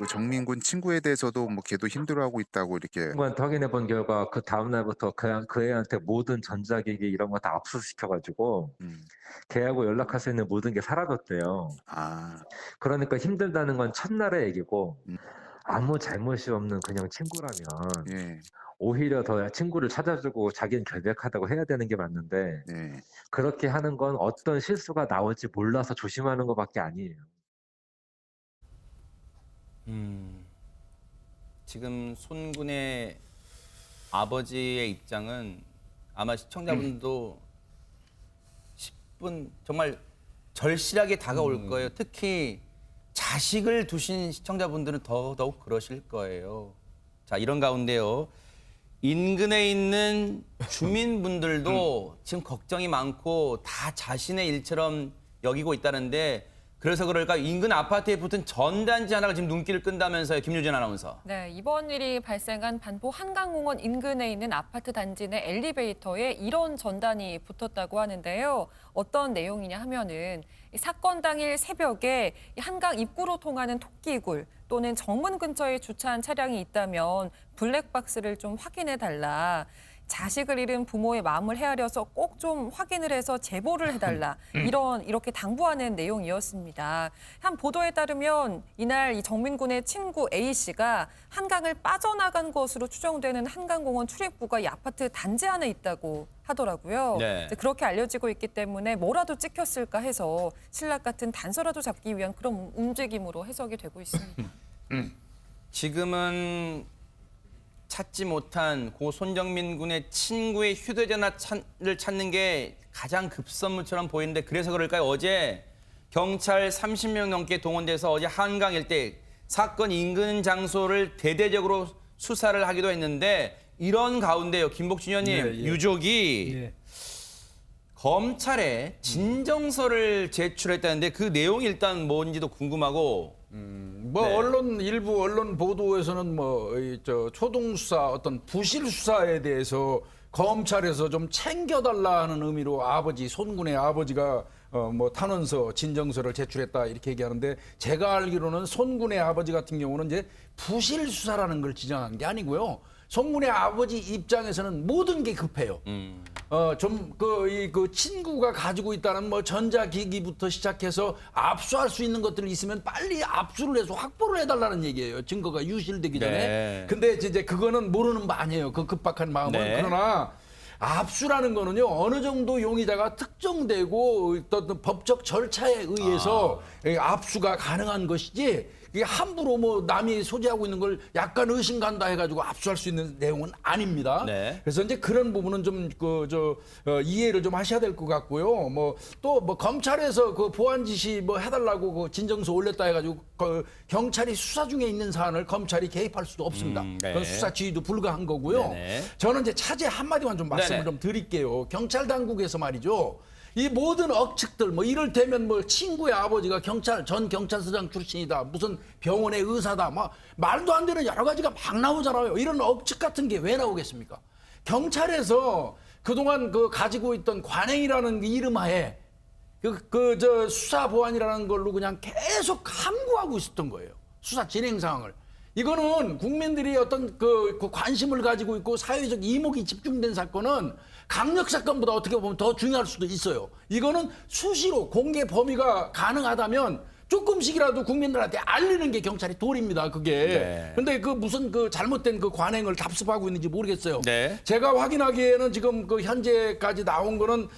정민군 친구에 대해서도 걔도 힘들어하고 있다고 이렇게 친구한테 확인해 본 결과 그 다음 날부터 그 애한테 모든 전자기기 이런 거 다 압수시켜가지고 걔하고 연락할 수 있는 모든 게 사라졌대요. 그러니까 힘들다는 건 첫날의 얘기고 아무 잘못이 없는 그냥 친구라면 오히려 더 친구를 찾아주고 자기는 결백하다고 해야 되는 게 맞는데 그렇게 하는 건 어떤 실수가 나올지 몰라서 조심하는 것밖에 아니에요. 지금 손군의 아버지의 입장은 아마 시청자분도 10분 정말 절실하게 다가올 거예요. 특히 자식을 두신 시청자분들은 더더욱 그러실 거예요. 자, 이런 가운데요. 인근에 있는 주민분들도 지금 걱정이 많고 다 자신의 일처럼 여기고 있다는데 그래서 그럴까 인근 아파트에 붙은 전단지 하나가 지금 눈길을 끈다면서요. 김유진 아나운서. 네, 이번 일이 발생한 반포 한강공원 인근에 있는 아파트 단지 내 엘리베이터에 이런 전단이 붙었다고 하는데요. 어떤 내용이냐 하면은 이 사건 당일 새벽에 이 한강 입구로 통하는 토끼굴 또는 정문 근처에 주차한 차량이 있다면 블랙박스를 좀 확인해달라. 자식을 잃은 부모의 마음을 헤아려서 꼭 좀 확인을 해서 제보를 해달라. 이렇게 당부하는 내용이었습니다. 한 보도에 따르면 이날 이 정민군의 친구 A 씨가 한강을 빠져나간 것으로 추정되는 한강공원 출입구가 이 아파트 단지 안에 있다고 하더라고요. 네. 이제 그렇게 알려지고 있기 때문에 뭐라도 찍혔을까 해서 신락 같은 단서라도 잡기 위한 그런 움직임으로 해석이 되고 있습니다. 지금은 찾지 못한 고 손정민 군의 친구의 휴대전화를 찾는 게 가장 급선무처럼 보이는데 그래서 그럴까요? 어제 경찰 30명 넘게 동원돼서 어제 한강 일대 사건 인근 장소를 대대적으로 수사를 하기도 했는데 이런 가운데요. 김복준 의원님, 유족이 검찰에 진정서를 제출했다는데 그 내용이 일단 뭔지도 궁금하고 일부 언론 보도에서는 초동 수사 어떤 부실 수사에 대해서 검찰에서 좀 챙겨달라는 의미로 손군의 아버지가 탄원서 진정서를 제출했다 이렇게 얘기하는데 제가 알기로는 손군의 아버지 같은 경우는 이제 부실 수사라는 걸 지정한 게 아니고요. 손군의 아버지 입장에서는 모든 게 급해요. 그 친구가 가지고 있다는 전자기기부터 시작해서 압수할 수 있는 것들이 있으면 빨리 압수를 해서 확보를 해달라는 얘기예요. 증거가 유실되기 전에. 네. 근데 이제 그거는 모르는 바 아니에요. 그 급박한 마음은. 네. 그러나 압수라는 거는요 어느 정도 용의자가 특정되고 어떤 법적 절차에 의해서 압수가 가능한 것이지. 이게 함부로 남이 소지하고 있는 걸 약간 의심 간다 해가지고 압수할 수 있는 내용은 아닙니다. 네. 그래서 이제 그런 부분은 좀 이해를 좀 하셔야 될 것 같고요. 또 검찰에서 그 보안 지시 해달라고 그 진정서 올렸다 해가지고 경찰이 수사 중에 있는 사안을 검찰이 개입할 수도 없습니다. 네. 그건 수사 지휘도 불가한 거고요. 네네. 저는 이제 차제 한마디만 좀 말씀을 네네. 좀 드릴게요. 경찰 당국에서 말이죠. 이 모든 억측들 이를테면 친구의 아버지가 전 경찰서장 출신이다 무슨 병원의 의사다 말도 안 되는 여러 가지가 막 나오잖아요. 이런 억측 같은 게 왜 나오겠습니까? 경찰에서 그동안 가지고 있던 관행이라는 이름하에 수사 보안이라는 걸로 그냥 계속 함구하고 있었던 거예요. 수사 진행 상황을. 이거는 국민들이 어떤 그 관심을 가지고 있고 사회적 이목이 집중된 사건은 강력 사건보다 어떻게 보면 더 중요할 수도 있어요. 이거는 수시로 공개 범위가 가능하다면 조금씩이라도 국민들한테 알리는 게 경찰이 도리입니다. 그게. 네. 근데 무슨 잘못된 관행을 답습하고 있는지 모르겠어요. 네. 제가 확인하기에는 지금 현재까지 나온 거는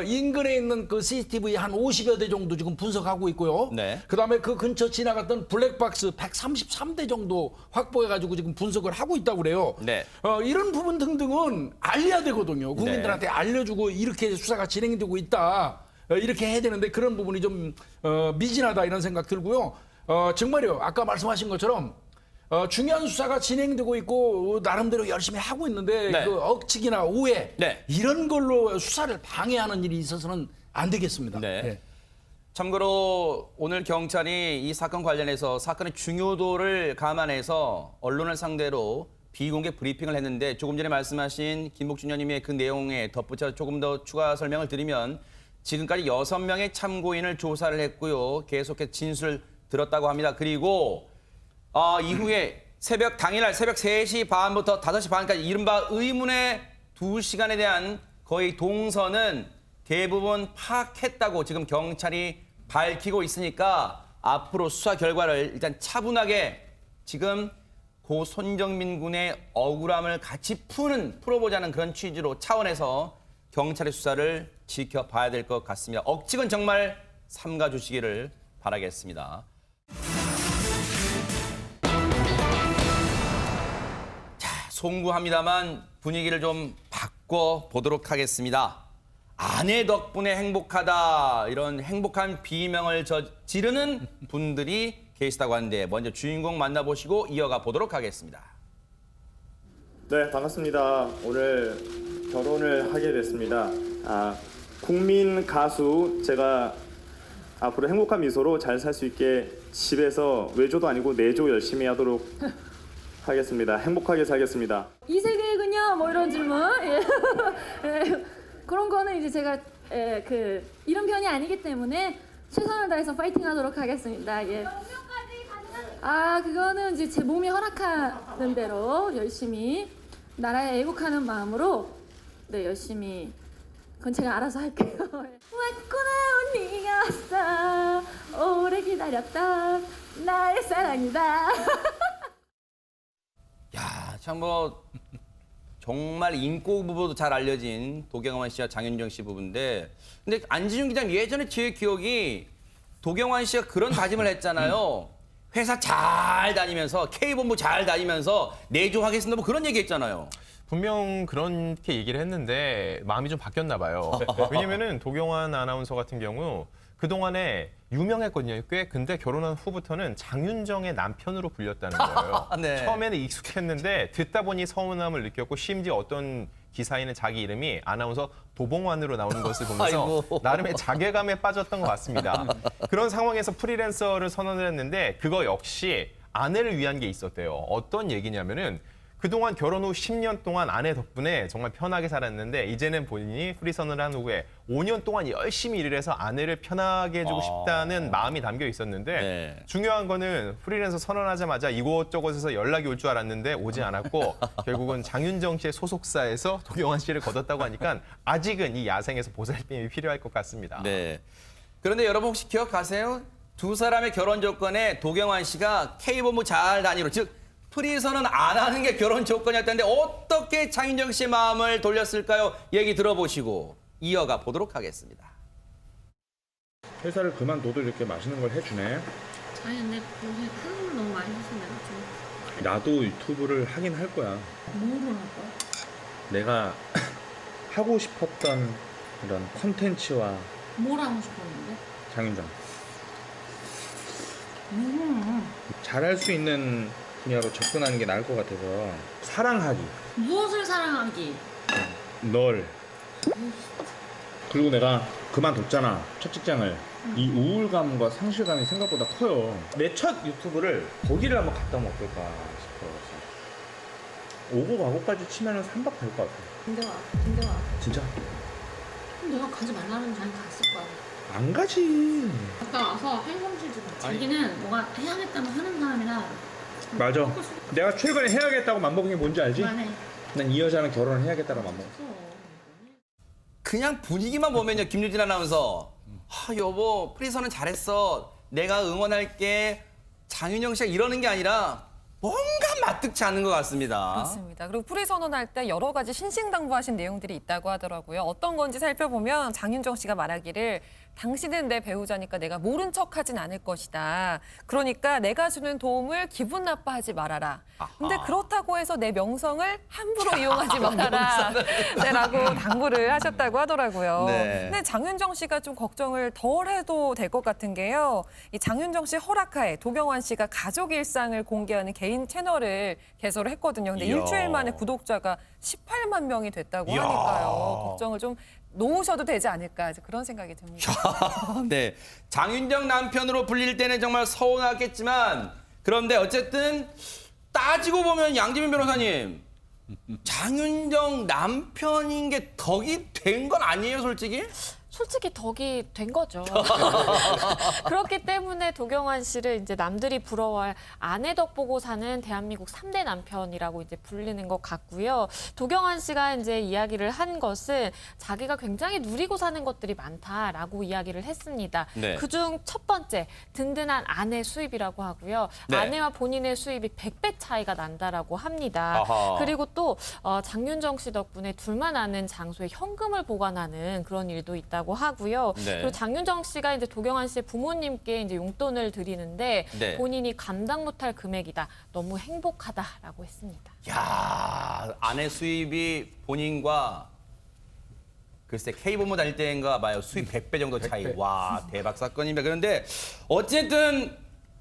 인근에 있는 CCTV 한 50여 대 정도 지금 분석하고 있고요. 네. 그다음에 그 근처 지나갔던 블랙박스 133대 정도 확보해가지고 지금 분석을 하고 있다고 그래요. 네. 이런 부분 등등은 알려야 되거든요. 국민들한테 알려주고 이렇게 수사가 진행되고 있다. 이렇게 해야 되는데 그런 부분이 좀 미진하다 이런 생각 들고요. 정말요. 아까 말씀하신 것처럼 중요한 수사가 진행되고 있고 나름대로 열심히 하고 있는데 네. 억측이나 오해 네. 이런 걸로 수사를 방해하는 일이 있어서는 안 되겠습니다. 네. 예. 참고로 오늘 경찰이 이 사건 관련해서 사건의 중요도를 감안해서 언론을 상대로 비공개 브리핑을 했는데 조금 전에 말씀하신 김복준 의원님의 그 내용에 덧붙여 조금 더 추가 설명을 드리면 지금까지 6명의 참고인을 조사를 했고요. 계속해서 진술을 들었다고 합니다. 그리고 이후에 당일날 새벽 3시 반부터 5시 반까지 이른바 의문의 2시간에 대한 거의 동선은 대부분 파악했다고 지금 경찰이 밝히고 있으니까 앞으로 수사 결과를 일단 차분하게 지금 고 손정민 군의 억울함을 같이 풀어보자는 그런 취지로 차원에서 경찰의 수사를 지켜봐야 될 것 같습니다. 억측은 정말 삼가 주시기를 바라겠습니다. 송구합니다만 분위기를 좀 바꿔보도록 하겠습니다. 아내 덕분에 행복하다 이런 행복한 비명을 지르는 분들이 계시다고 하는데 먼저 주인공 만나보시고 이어가 보도록 하겠습니다. 네, 반갑습니다. 오늘 결혼을 하게 됐습니다. 국민 가수 제가 앞으로 행복한 미소로 잘 살 수 있게 집에서 외조도 아니고 내조 열심히 하도록 하겠습니다. 행복하게 살겠습니다. 이 세계군요. 뭐 이런 질문. 예. 예. 그런 거는 이제 제가 이런 편이 아니기 때문에 최선을 다해서 파이팅하도록 하겠습니다. 예. 그거는 이제 제 몸이 허락하는 대로 열심히 나라에 애국하는 마음으로 열심히 그건 제가 알아서 할게요. 왔구나 언니였어 오래 기다렸던 나의 사랑이다. 야, 참 정말 인고 부부도 잘 알려진 도경완 씨와 장윤정 씨 부부인데 근데 안지준 기자님 예전에 제 기억이 도경완 씨가 그런 다짐을 했잖아요. 회사 잘 다니면서 K본부 잘 다니면서 내조하겠습니다 뭐 그런 얘기 했잖아요. 분명 그렇게 얘기를 했는데 마음이 좀 바뀌었나 봐요. 왜냐면은 도경완 아나운서 같은 경우 그동안에 유명했거든요. 꽤. 근데 결혼한 후부터는 장윤정의 남편으로 불렸다는 거예요. 네. 처음에는 익숙했는데 듣다 보니 서운함을 느꼈고 심지어 어떤 기사에는 자기 이름이 아나운서 도봉완으로 나오는 것을 보면서 나름의 자괴감에 빠졌던 것 같습니다. 그런 상황에서 프리랜서를 선언을 했는데 그거 역시 아내를 위한 게 있었대요. 어떤 얘기냐면은 그동안 결혼 후 10년 동안 아내 덕분에 정말 편하게 살았는데 이제는 본인이 프리선을 한 후에 5년 동안 열심히 일을 해서 아내를 편하게 해주고 싶다는 마음이 담겨 있었는데 네. 중요한 거는 프리랜서 선언하자마자 이곳저곳에서 연락이 올 줄 알았는데 오지 않았고 결국은 장윤정 씨의 소속사에서 도경완 씨를 거뒀다고 하니까 아직은 이 야생에서 보살핌이 필요할 것 같습니다. 네. 그런데 여러분 혹시 기억하세요? 두 사람의 결혼 조건에 도경완 씨가 K본부 잘 다니로 즉 프리선언 안 하는 게 결혼 조건이었다는데 어떻게 장윤정 씨의 마음을 돌렸을까요? 얘기 들어보시고 이어가 보도록 하겠습니다. 회사를 그만둬도 이렇게 맛있는 걸 해주네. 아니 근데 요새 큰 걸 너무 많이 해서 내가 좀 나도 유튜브를 하긴 할 거야. 뭐로 할 거야? 내가 하고 싶었던 이런 콘텐츠와 뭘 하고 싶었는데? 장윤정. 잘할 수 있는 분야로 접근하는 게 나을 것 같아서 사랑하기. 무엇을 사랑하기? 널. 그리고 내가 그만뒀잖아. 첫 직장을. 이 우울감과 상실감이 생각보다 커요. 내 첫 유튜브를 거기를 한번 갔다 오면 어떨까 싶어요. 오고 가고까지 치면은 3박 될 것 같아. 근데 와. 진짜? 그럼 내가 가지 말라는 줄 알고 갔을 거야. 안 가지. 갔다 와서 할멈실 좀 자기는 뭐가 해야겠다면 하는 사람이라 맞아. 내가 최근에 해야겠다고 맘먹은 게 뭔지 알지? 그만해. 난 이 여자는 결혼을 해야겠다고 맘먹었어. 그냥 분위기만 보면요. 김유진 아나운서. 여보 프리선언 잘했어. 내가 응원할게. 장윤정 씨가 이러는 게 아니라 뭔가 마뜩치 않은 것 같습니다. 그렇습니다. 그리고 프리 선언할 때 여러 가지 신신당부하신 내용들이 있다고 하더라고요. 어떤 건지 살펴보면 장윤정 씨가 말하기를 당신은 내 배우자니까 내가 모른 척하진 않을 것이다. 그러니까 내가 주는 도움을 기분 나빠하지 말아라. 근데 그렇다고 해서 내 명성을 함부로 이용하지 말아라. 라고 당부를 하셨다고 하더라고요. 네. 근데 장윤정 씨가 좀 걱정을 덜 해도 될 것 같은 게요. 이 장윤정 씨 허락하에 도경완 씨가 가족 일상을 공개하는 개인 채널을 개설을 했거든요. 근데 이야. 일주일 만에 구독자가 18만 명이 됐다고 이야. 하니까요. 걱정을 좀 놓으셔도 되지 않을까 그런 생각이 듭니다. 네, 장윤정 남편으로 불릴 때는 정말 서운하겠지만 그런데 어쨌든 따지고 보면 양지민 변호사님 장윤정 남편인 게 덕이 된 건 아니에요, 솔직히? 솔직히 덕이 된 거죠. 그렇기 때문에 도경완 씨를 이제 남들이 부러워할 아내 덕 보고 사는 대한민국 3대 남편이라고 이제 불리는 것 같고요. 도경완 씨가 이제 이야기를 한 것은 자기가 굉장히 누리고 사는 것들이 많다라고 이야기를 했습니다. 네. 그중 첫 번째 든든한 아내 수입이라고 하고요. 네. 아내와 본인의 수입이 100배 차이가 난다라고 합니다. 아하. 그리고 또 장윤정 씨 덕분에 둘만 아는 장소에 현금을 보관하는 그런 일도 있다고 있다라고 하고요. 네. 그리고 장윤정 씨가 이제 도경환 씨의 부모님께 이제 용돈을 드리는데 네. 본인이 감당 못할 금액이다. 너무 행복하다라고 했습니다. 야, 아내 수입이 본인과 글쎄 K본부 다닐 때인가 봐요. 수입 100배 정도 차이. 와, 대박 사건입니다. 그런데 어쨌든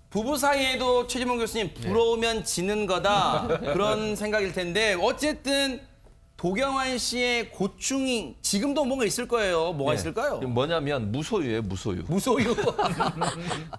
부부 사이에도 최지봉 교수님 부러우면 지는 거다 그런 생각일 텐데 어쨌든 도경환 씨의 고충이 지금도 뭔가 있을 거예요. 뭐가 있을까요? 뭐냐면 무소유예요, 무소유. 무소유.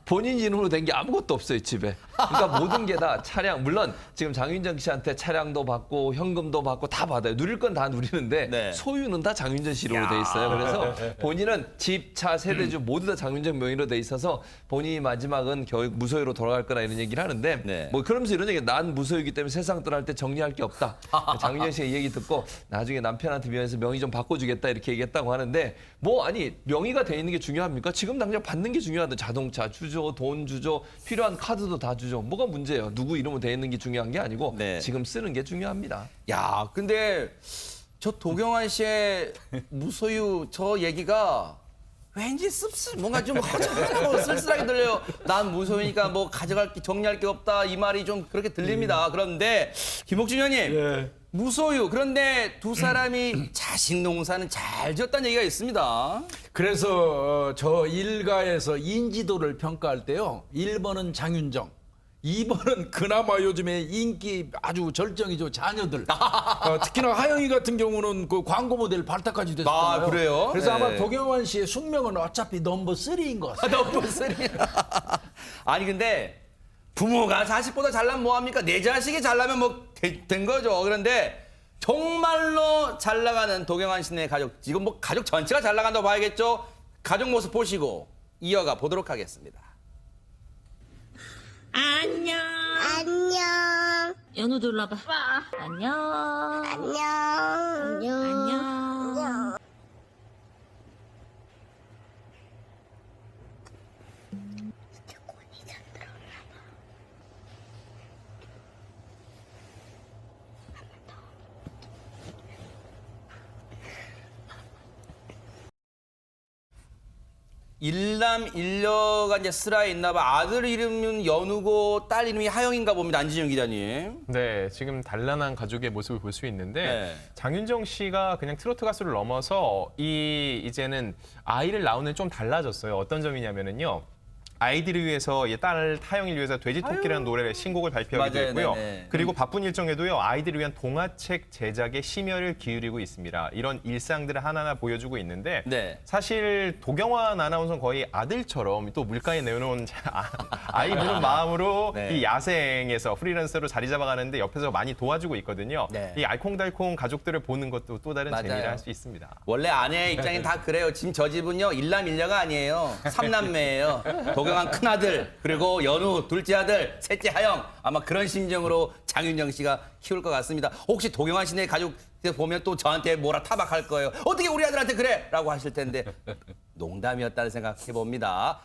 본인 이름으로 된 게 아무것도 없어요, 집에. 그러니까 모든 게 다 차량, 물론 지금 장윤정 씨한테 차량도 받고 현금도 받고 다 받아요. 누릴 건 다 누리는데 네. 소유는 다 장윤정 씨 이름으로 돼 있어요. 그래서 본인은 집, 차, 세대주 모두 다 장윤정 명의로 돼 있어서 본인이 마지막은 결국 무소유로 돌아갈 거라 이런 얘기를 하는데 네. 뭐 그러면서 이런 얘기, 난 무소유이기 때문에 세상 떠날 때 정리할 게 없다. 장윤정 씨가 이 얘기 듣고 나중에 남편한테 미안해서 명의 좀 바꿔주겠다 이렇게 얘기했다고 하는데 뭐 아니 명의가 돼 있는 게 중요합니까? 지금 당장 받는 게 중요하다. 자동차 주죠, 돈 주죠, 필요한 카드도 다 주죠. 뭐가 문제예요? 누구 이름으로 돼 있는 게 중요한 게 아니고 네. 지금 쓰는 게 중요합니다. 야, 근데 저 도경환 씨의 무소유 저 얘기가 왠지 뭔가 좀 허전하고 쓸쓸하게 들려요. 난 무소유니까 뭐 가져갈 게 정리할 게 없다 이 말이 좀 그렇게 들립니다. 그런데 김옥준 의원님 무소유 그런데 두 사람이 자식 농사는 잘 지었다는 얘기가 있습니다. 그래서 저 일가에서 인지도를 평가할 때요. 1번은 장윤정, 2번은 그나마 요즘에 인기 아주 절정이죠. 자녀들. 특히나 하영이 같은 경우는 그 광고 모델 발탁까지 됐잖아요. 아, 그래요? 그래서 아마 네. 도경환 씨의 숙명은 어차피 넘버 3인 것 같아요. 넘버 3. 아니 근데 부모가 자식보다 잘나면 뭐합니까? 내 자식이 잘나면 뭐 된 거죠. 그런데 정말로 잘 나가는 도경환 씨네 가족, 지금 뭐 가족 전체가 잘 나간다고 봐야겠죠? 가족 모습 보시고 이어가 보도록 하겠습니다. 안녕. 안녕. 연우도 일로 와봐. 안녕. 안녕. 안녕. 안녕. 일남 일녀가 이제 슬하에 있나 봐. 아들 이름은 연우고 딸 이름이 하영인가 봅니다. 안진영 기자님. 네, 지금 단란한 가족의 모습을 볼 수 있는데 네. 장윤정 씨가 그냥 트로트 가수를 넘어서 이제는 아이를 낳으면 좀 달라졌어요. 어떤 점이냐면은요. 아이들을 위해서 딸 타영이를 위해서 돼지토끼라는 노래를 신곡을 발표하기도 맞아요, 했고요. 네네. 그리고 바쁜 일정에도요. 아이들을 위한 동화책 제작에 심혈을 기울이고 있습니다. 이런 일상들을 하나하나 보여주고 있는데 네. 사실 도경환 아나운서는 거의 아들처럼 또 물가에 내놓은 아이 보는 마음으로 네. 이 야생에서 프리랜서로 자리 잡아가는데 옆에서 많이 도와주고 있거든요. 네. 이 알콩달콩 가족들을 보는 것도 또 다른 맞아요. 재미를 할 수 있습니다. 원래 아내 입장엔 다 그래요. 지금 저 집은요 일남 일녀가 아니에요. 삼남매예요. 도경환 큰아들 그리고 연우 둘째 아들 셋째 하영 아마 그런 심정으로 장윤정 씨가 키울 것 같습니다. 혹시 도경환 씨네 가족 보면 또 저한테 뭐라 타박할 거예요. 어떻게 우리 아들한테 그래? 라고 하실 텐데 농담이었다는 생각해 봅니다.